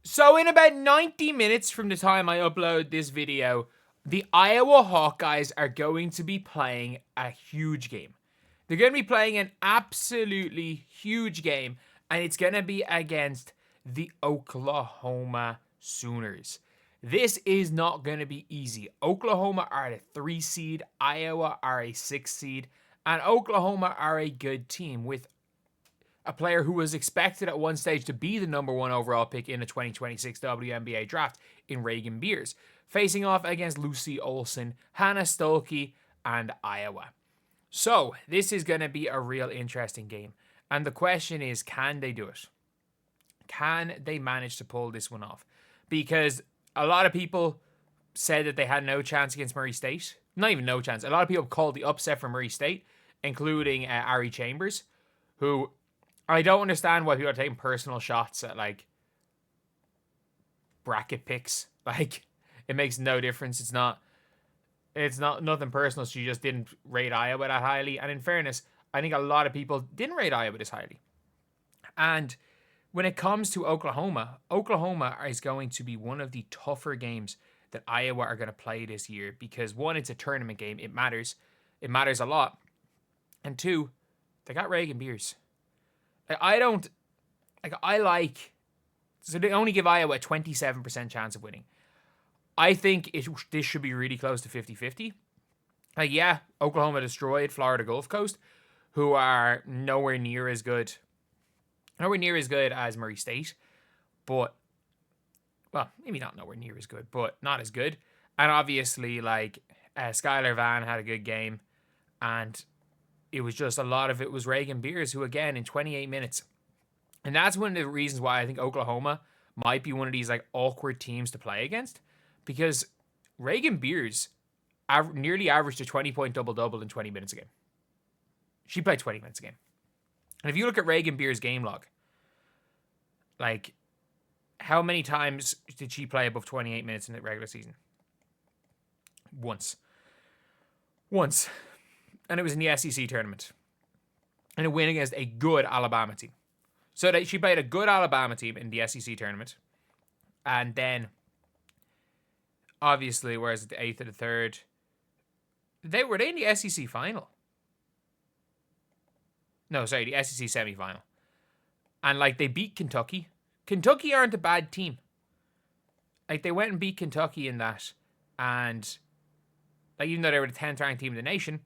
So in about 90 minutes from the time I upload this video, the Iowa Hawkeyes are going to be playing a huge game. They're going to be playing an absolutely huge game, and it's going to be against the Oklahoma Sooners. This is not going to be easy. Oklahoma are the 3 seed, Iowa are a 6 seed, and Oklahoma are a good team with a player who was expected at one stage to be the number 1 overall pick in the 2026 WNBA draft in Reagan Beers, facing off against Lucy Olson, Hannah Stolke, and Iowa. So, this is going to be a real interesting game. And the question is, can they do it? Can they manage to pull this one off? Because a lot of people said that they had no chance against Murray State. Not even no chance. A lot of people called the upset for Murray State, including Ari Chambers, who I don't understand why people are taking personal shots at, like, bracket picks. Like, it makes no difference. It's not nothing personal. She just didn't rate Iowa that highly. And in fairness, I think a lot of people didn't rate Iowa this highly. And when it comes to Oklahoma, Oklahoma is going to be one of the tougher games that Iowa are going to play this year because, one, it's a tournament game. It matters. It matters a lot. And two, they got Reagan Beers. So they only give Iowa a 27% chance of winning. I think this should be really close to 50-50. Like, yeah, Oklahoma destroyed Florida Gulf Coast, who are nowhere near as good as Murray State, but, well, maybe not nowhere near as good, but not as good. And obviously, like, Skylar Van had a good game, and it was just a lot of it was Reagan Beers, who, again, in 28 minutes, and that's one of the reasons why I think Oklahoma might be one of these, like, awkward teams to play against, because Reagan Beers nearly averaged a 20-point double-double in 20 minutes a game. She played 20 minutes a game. And if you look at Reagan Beers' game log, like, how many times did she play above 28 minutes in the regular season? Once. And it was in the SEC tournament. And a win against a good Alabama team. So she played a good Alabama team in the SEC tournament. And then, obviously, whereas the 8th or the 3rd, were they in the SEC final? No, sorry, the SEC semifinal. And, like, they beat Kentucky. Kentucky aren't a bad team. Like, they went and beat Kentucky in that. And, like, even though they were the 10th ranked team in the nation,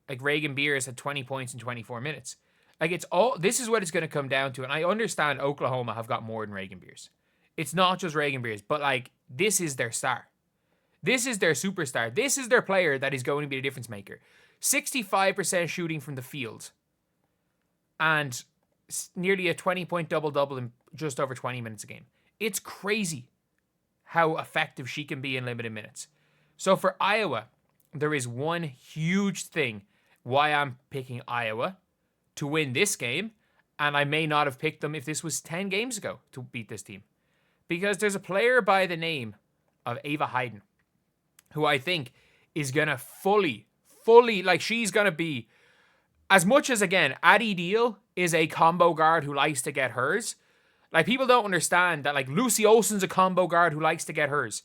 like, Reagan Beers had 20 points in 24 minutes. Like, this is what it's going to come down to. And I understand Oklahoma have got more than Reagan Beers. It's not just Reagan Beers, but, like, this is their star. This is their superstar. This is their player that is going to be the difference maker. 65% shooting from the field. And nearly a 20-point double-double in just over 20 minutes a game. It's crazy how effective she can be in limited minutes. So for Iowa, there is one huge thing why I'm picking Iowa to win this game, and I may not have picked them if this was 10 games ago to beat this team. Because there's a player by the name of Ava Hayden, who I think is going to fully, like, she's going to be, as much as, again, Addie Deal is a combo guard who likes to get hers. Like, people don't understand that, like, Lucy Olson's a combo guard who likes to get hers.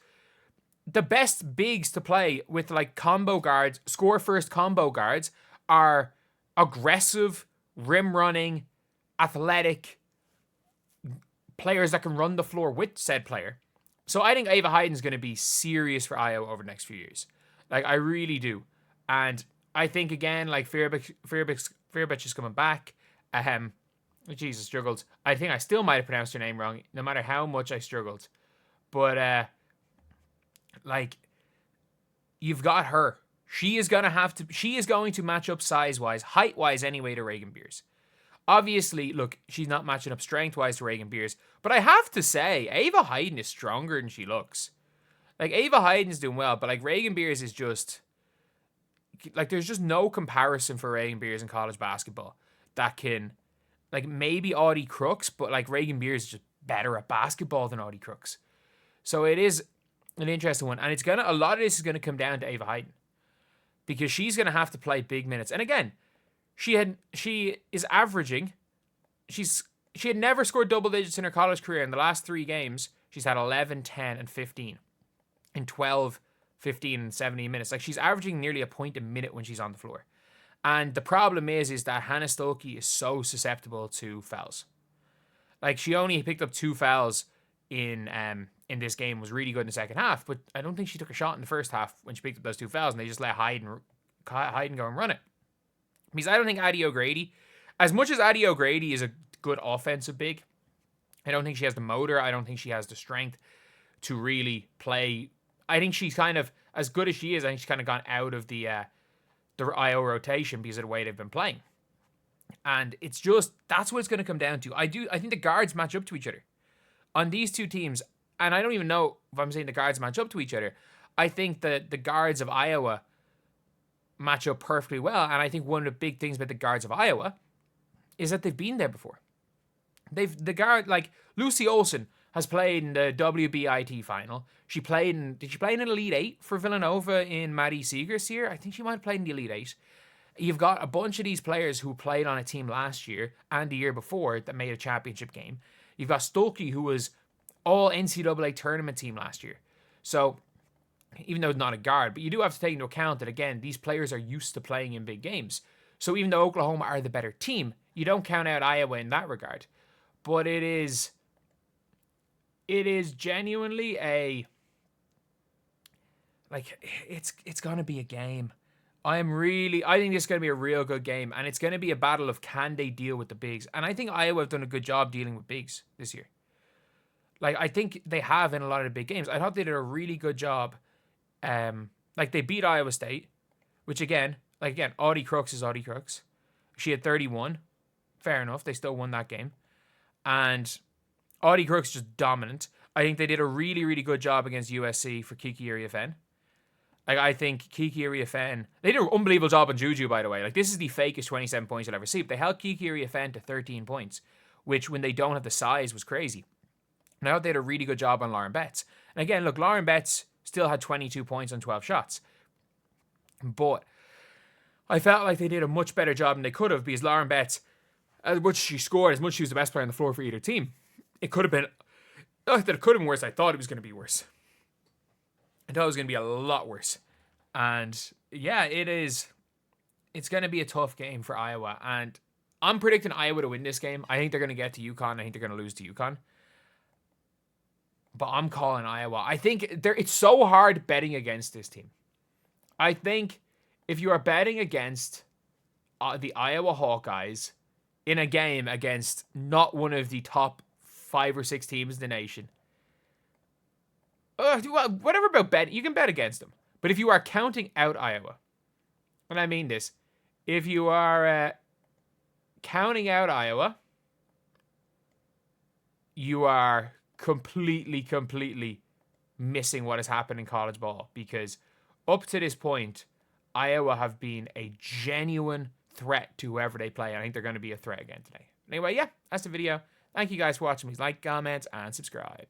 The best bigs to play with, like, combo guards, score-first combo guards, are aggressive, rim-running, athletic players that can run the floor with said player. So I think Ava Hayden's going to be serious for Iowa over the next few years. Like, I really do. And I think, again, like, Fearbitch is coming back. Jesus, struggled. I think I still might have pronounced her name wrong, no matter how much I struggled. But, like, you've got her. She is going to match up size-wise, height-wise anyway, to Reagan Beers. Obviously, look, she's not matching up strength-wise to Reagan Beers. But I have to say, Ava Hayden is stronger than she looks. Like, Ava Hayden's doing well, but, like, Reagan Beers is just, like, there's just no comparison for Reagan Beers in college basketball that can, like, maybe Audie Crooks, but, like, Reagan Beers is just better at basketball than Audie Crooks. So it is an interesting one. And a lot of this is going to come down to Ava Hayden. Because she's going to have to play big minutes. And again, she's She had never scored double digits in her college career. In the last 3 games, she's had 11, 10, and 15 in 12, 15, and 17 minutes. Like, she's averaging nearly a point a minute when she's on the floor. And the problem is that Hannah Stuckey is so susceptible to fouls. Like, she only picked up 2 fouls in this game, was really good in the second half, but I don't think she took a shot in the first half when she picked up those 2 fouls, and they just let Hayden go and run it. Because I don't think Addie O'Grady, as much as Addie O'Grady is a good offensive big, I don't think she has the motor. I don't think she has the strength to really play. I think she's kind of, as good as she is, I think she's kind of gone out of the IO rotation because of the way they've been playing. And it's just, that's what it's going to come down to. I think the guards match up to each other on these 2 teams. And I don't even know if I'm saying the guards match up to each other. I think that the guards of Iowa match up perfectly well. And I think one of the big things about the guards of Iowa is that they've been there before. Like Lucy Olsen has played in the WBIT final. Did she play in an Elite 8 for Villanova in Maddie Seeger's year? I think she might have played in the Elite 8. You've got a bunch of these players who played on a team last year and the year before that made a championship game. You've got Stuckey, who was all NCAA tournament team last year. So, even though it's not a guard, but you do have to take into account that, again, these players are used to playing in big games. So even though Oklahoma are the better team, you don't count out Iowa in that regard. But it is genuinely it's going to be a game. I think it's going to be a real good game, and it's going to be a battle of can they deal with the bigs. And I think Iowa have done a good job dealing with bigs this year. Like, I think they have in a lot of the big games. I thought they did a really good job. Like, they beat Iowa State, which again, Audie Crooks is Audie Crooks. She had 31. Fair enough. They still won that game. And Audie Crooks just dominant. I think they did a really, really good job against USC for Kiki Iriafen. Like, I think Kiki Iriafen, they did an unbelievable job on Juju, by the way. Like, this is the fakest 27 points you'll ever see. But they held Kiki Iriafen to 13 points, which when they don't have the size was crazy. And I thought they did a really good job on Lauren Betts. And again, look, Lauren Betts still had 22 points on 12 shots. But I felt like they did a much better job than they could have, because Lauren Betts, as much as she scored, as much as she was the best player on the floor for either team, it could have been, not that it could have been worse, I thought it was going to be worse. I thought it was going to be a lot worse. And yeah, it's going to be a tough game for Iowa. And I'm predicting Iowa to win this game. I think they're going to get to UConn. I think they're going to lose to UConn. But I'm calling Iowa. I think it's so hard betting against this team. I think if you are betting against the Iowa Hawkeyes in a game against not one of the top 5 or 6 teams in the nation, whatever about betting, you can bet against them. But if you are counting out Iowa, and I mean this, if you are counting out Iowa, you are completely missing what has happened in college ball, because up to this point, Iowa have been a genuine threat to whoever they play. I think they're going to be a threat again today. Anyway, yeah, that's the video. Thank you guys for watching. Please like, comment, and subscribe.